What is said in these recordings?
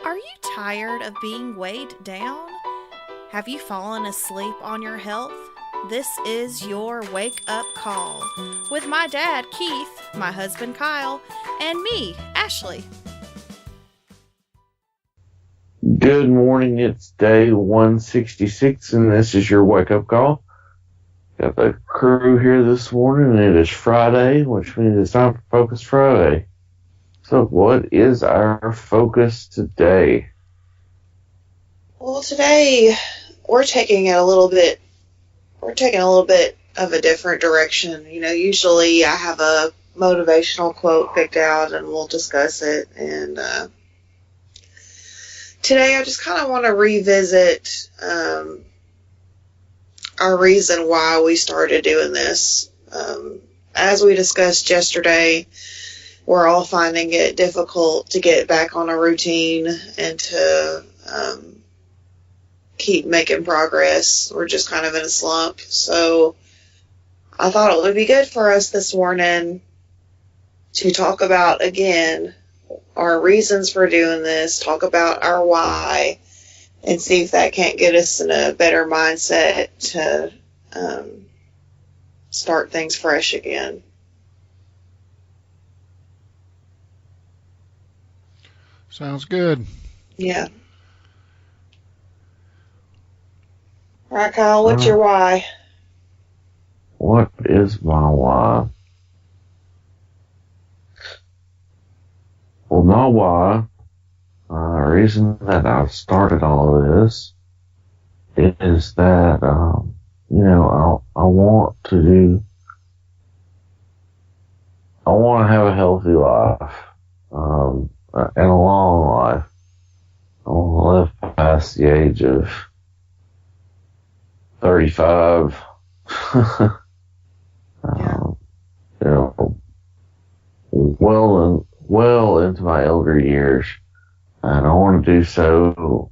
Are you tired of being weighed down? Have you fallen asleep on your health? This is your wake up call with my dad, Keith, my husband, Kyle, and me, Ashley. Good morning, it's day 166, and this is your wake up call. Got the crew here this morning, and it is Friday, which means it's time for Focus Friday. So, what is our focus today? Well, today we're taking a little bit of a different direction. Usually I have a motivational quote picked out and we'll discuss it. And today I just kind of want to revisit our reason why we started doing this. As we discussed yesterday, we're all finding it difficult to get back on a routine and to keep making progress. We're just kind of in a slump. So I thought it would be good for us this morning to talk about, again, our reasons for doing this, talk about our why, and see if that can't get us in a better mindset to start things fresh again. Sounds good. Yeah. All right, Kyle, what's your why? What is my why? Well, my why, reason that I've started all of this is that, I want to have a healthy life, and a long life. I want to live past the age of 35. Well into my elder years, and I want to do so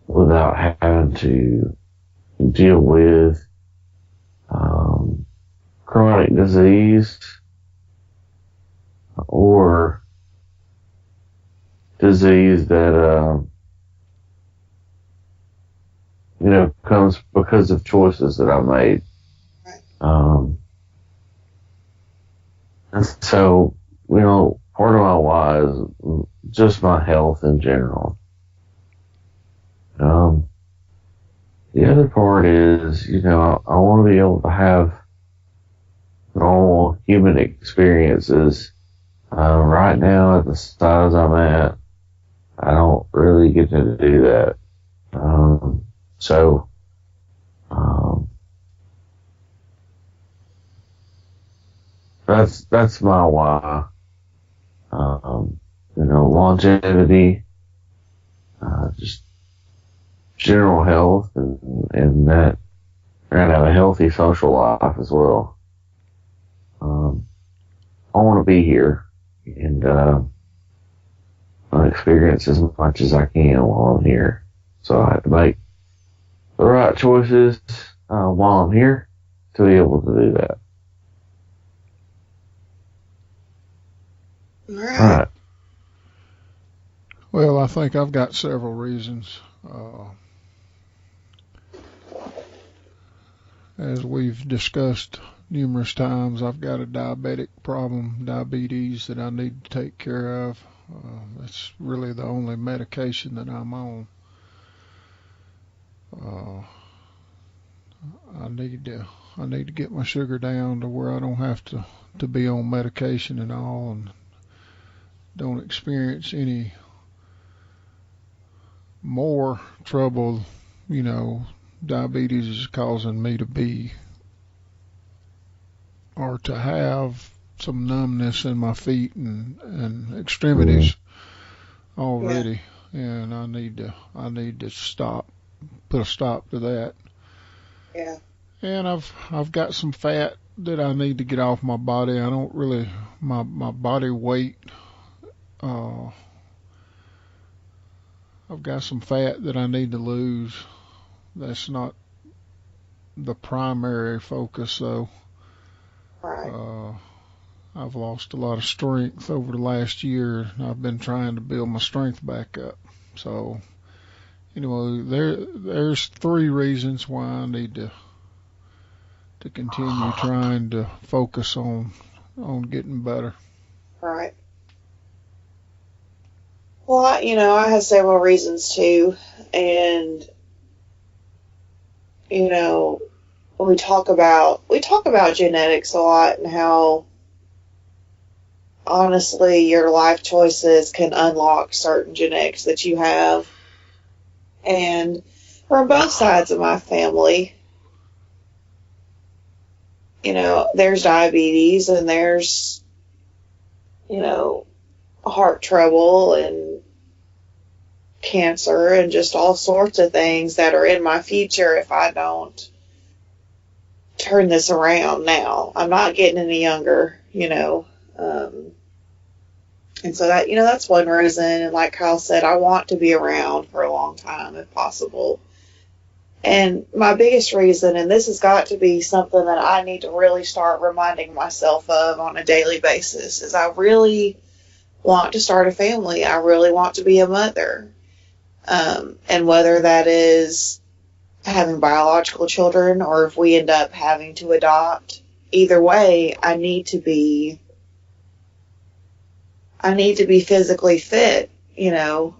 without having to deal with chronic disease or disease that comes because of choices that I made. And so, part of my why is just my health in general. The other part is, I want to be able to have normal human experiences. Right now, at the size I'm at, I don't really get to do that. So, that's my why. Longevity, just general health, and that we're gonna have a healthy social life as well. I want to be here and experience as much as I can while I'm here. So I have to make the right choices while I'm here to be able to do that. All right. Well, I think I've got several reasons. As we've discussed numerous times, I've got a diabetic problem, diabetes, that I need to take care of. That's really the only medication that I'm on. I need to get my sugar down to where I don't have to be on medication at all, and don't experience any more trouble. Diabetes is causing me to be or to have some numbness in my feet and extremities already. Yeah. And I need to put a stop to that. Yeah. And I've got some fat that I need to get off my body. I don't really, my body weight, I've got some fat that I need to lose. That's not the primary focus though. Right. I've lost a lot of strength over the last year. I've been trying to build my strength back up. So, anyway, there's 3 reasons why I need to continue trying to focus on getting better. Right. Well, I have several reasons too, and we talk about genetics a lot and how honestly your life choices can unlock certain genetics that you have. And from both sides of my family, there's diabetes and there's, heart trouble and cancer and just all sorts of things that are in my future if I don't turn this around now. I'm not getting any younger, and so that's one reason. And like Kyle said, I want to be around for a long time if possible. And my biggest reason, and this has got to be something that I need to really start reminding myself of on a daily basis, is I really want to start a family. I really want to be a mother. And whether that is having biological children or if we end up having to adopt, either way, I need to be physically fit, Like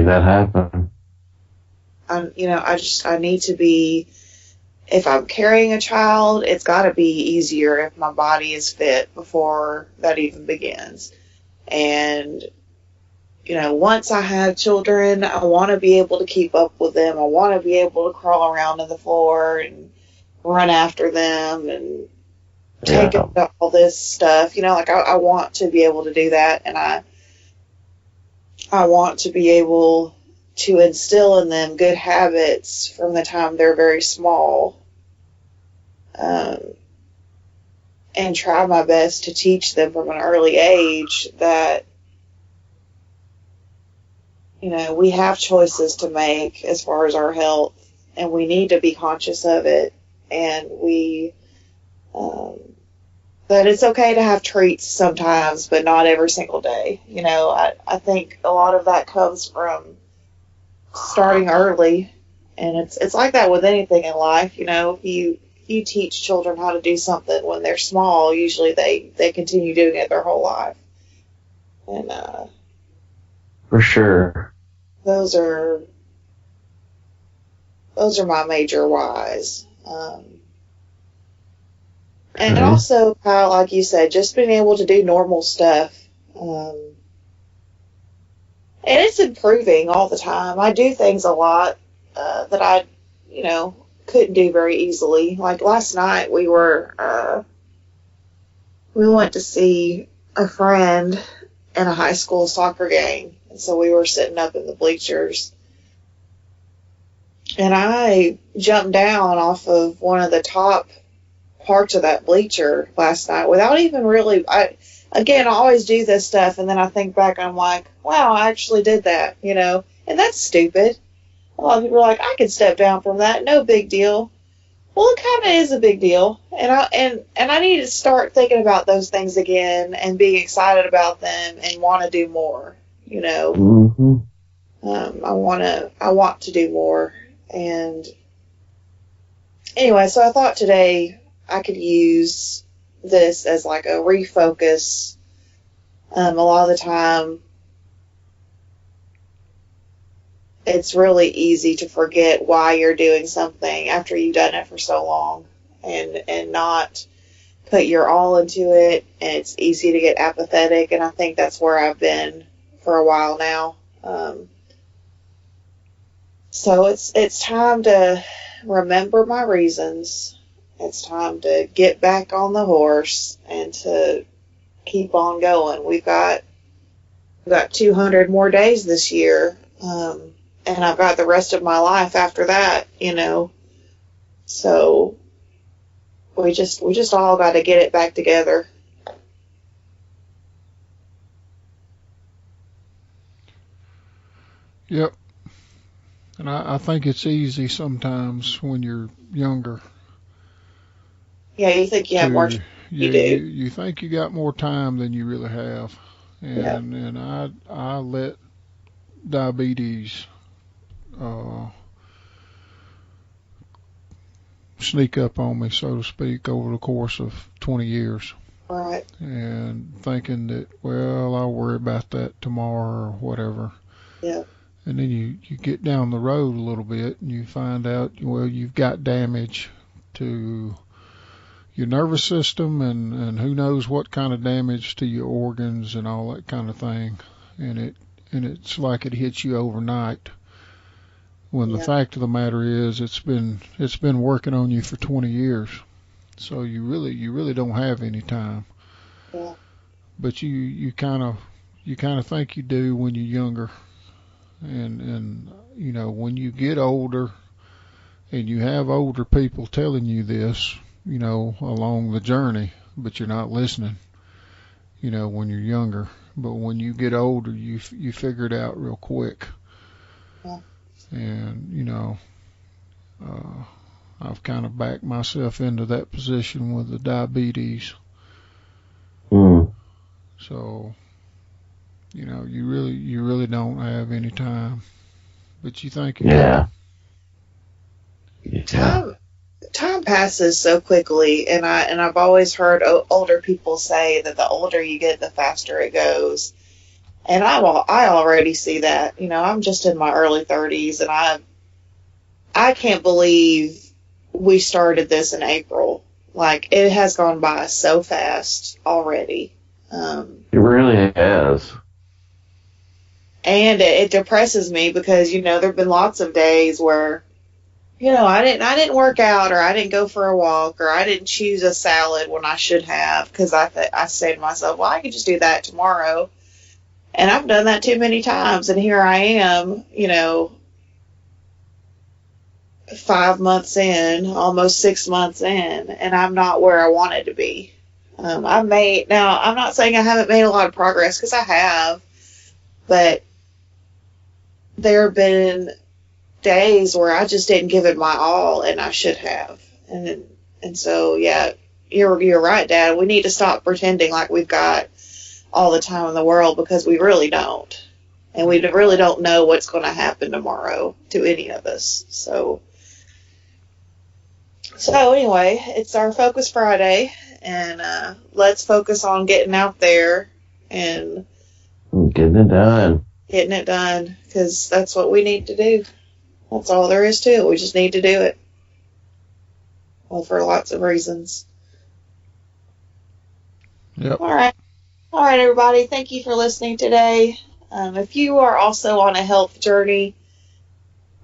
that happened. I need to be, if I'm carrying a child, it's got to be easier if my body is fit before that even begins. And, once I have children, I want to be able to keep up with them. I want to be able to crawl around on the floor and run after them and take up all this stuff. I want to be able to do that. And I want to be able to instill in them good habits from the time they're very small, and try my best to teach them from an early age that, we have choices to make as far as our health, and we need to be conscious of it, and that it's okay to have treats sometimes, but not every single day. I think a lot of that comes from starting early, and it's like that with anything in life. If you teach children how to do something when they're small, usually they continue doing it their whole life. And for sure, those are my major whys. And also, Kyle, like you said, just being able to do normal stuff. And it's improving all the time. I do things a lot that I, couldn't do very easily. Like last night, we went to see a friend in a high school soccer game, and so we were sitting up in the bleachers. And I jumped down off of one of the top parts of that bleacher last night without even really. I always do this stuff, and then I think back, I'm like, wow, I actually did that, and that's stupid. A lot of people are like, I can step down from that, no big deal. Well, it kind of is a big deal, and I need to start thinking about those things again and being excited about them and want to do more. Mm-hmm. I want to do more, and anyway, so I thought today I could use this as like a refocus. A lot of the time, it's really easy to forget why you're doing something after you've done it for so long, and not put your all into it, and it's easy to get apathetic, and I think that's where I've been for a while now. So it's time to remember my reasons. It's time to get back on the horse and to keep on going. We've got 200 more days this year, and I've got the rest of my life after that, So we just all got to get it back together. Yep. And I think it's easy sometimes when you're younger. Yeah, you think you have more. You do. You think you got more time than you really have, Yeah. and I let diabetes sneak up on me, so to speak, over the course of 20 years. Right. And thinking that, well, I'll worry about that tomorrow or whatever. Yeah. And then you get down the road a little bit and you find out, well, you've got damage to your nervous system and who knows what kind of damage to your organs and all that kind of thing. And it's like it hits you overnight. When the Yeah. fact of the matter is, it's been working on you for 20 years, so you really don't have any time. Yeah. But you kind of think you do when you're younger, and you know, when you get older, and you have older people telling you this, you know, along the journey, but you're not listening. You know, when you're younger, but when you get older, you figure it out real quick. Yeah. And, you know, I've kind of backed myself into that position with the diabetes. Mm. So, you know, you really don't have any time, but you think you do. Yeah. Yeah. Time passes so quickly, and I've always heard older people say that the older you get, the faster it goes. And I already see that. You know, I'm just in my early 30s, and I can't believe we started this in April. Like, it has gone by so fast already. It really has. And it depresses me because, you know, there have been lots of days where, you know, I didn't work out, or I didn't go for a walk, or I didn't choose a salad when I should have, because I say to myself, well, I could just do that tomorrow. And I've done that too many times, and here I am, you know, 5 months in, almost 6 months in, and I'm not where I wanted to be. Now, I'm not saying I haven't made a lot of progress, because I have, but there have been days where I just didn't give it my all, and I should have. And so, yeah, you're right, Dad. We need to stop pretending like we've got all the time in the world, because we really don't. And we really don't know what's going to happen tomorrow to any of us. So anyway, it's our Focus Friday, and let's focus on getting out there and Getting it done. getting it done, because that's what we need to do. That's all there is to it. We just need to do it. Well, for lots of reasons. Yep. All right, everybody. Thank you for listening today. If you are also on a health journey,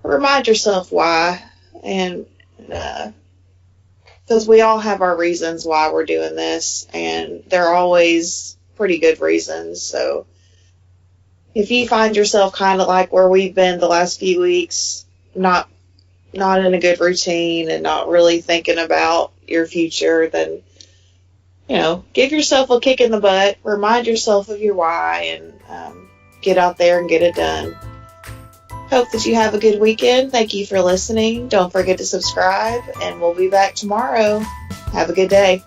remind yourself why, and because we all have our reasons why we're doing this, and they're always pretty good reasons. So if you find yourself kind of like where we've been the last few weeks, not in a good routine and not really thinking about your future, then, you know, give yourself a kick in the butt, remind yourself of your why, and get out there and get it done. Hope that you have a good weekend. Thank you for listening. Don't forget to subscribe, and we'll be back tomorrow. Have a good day.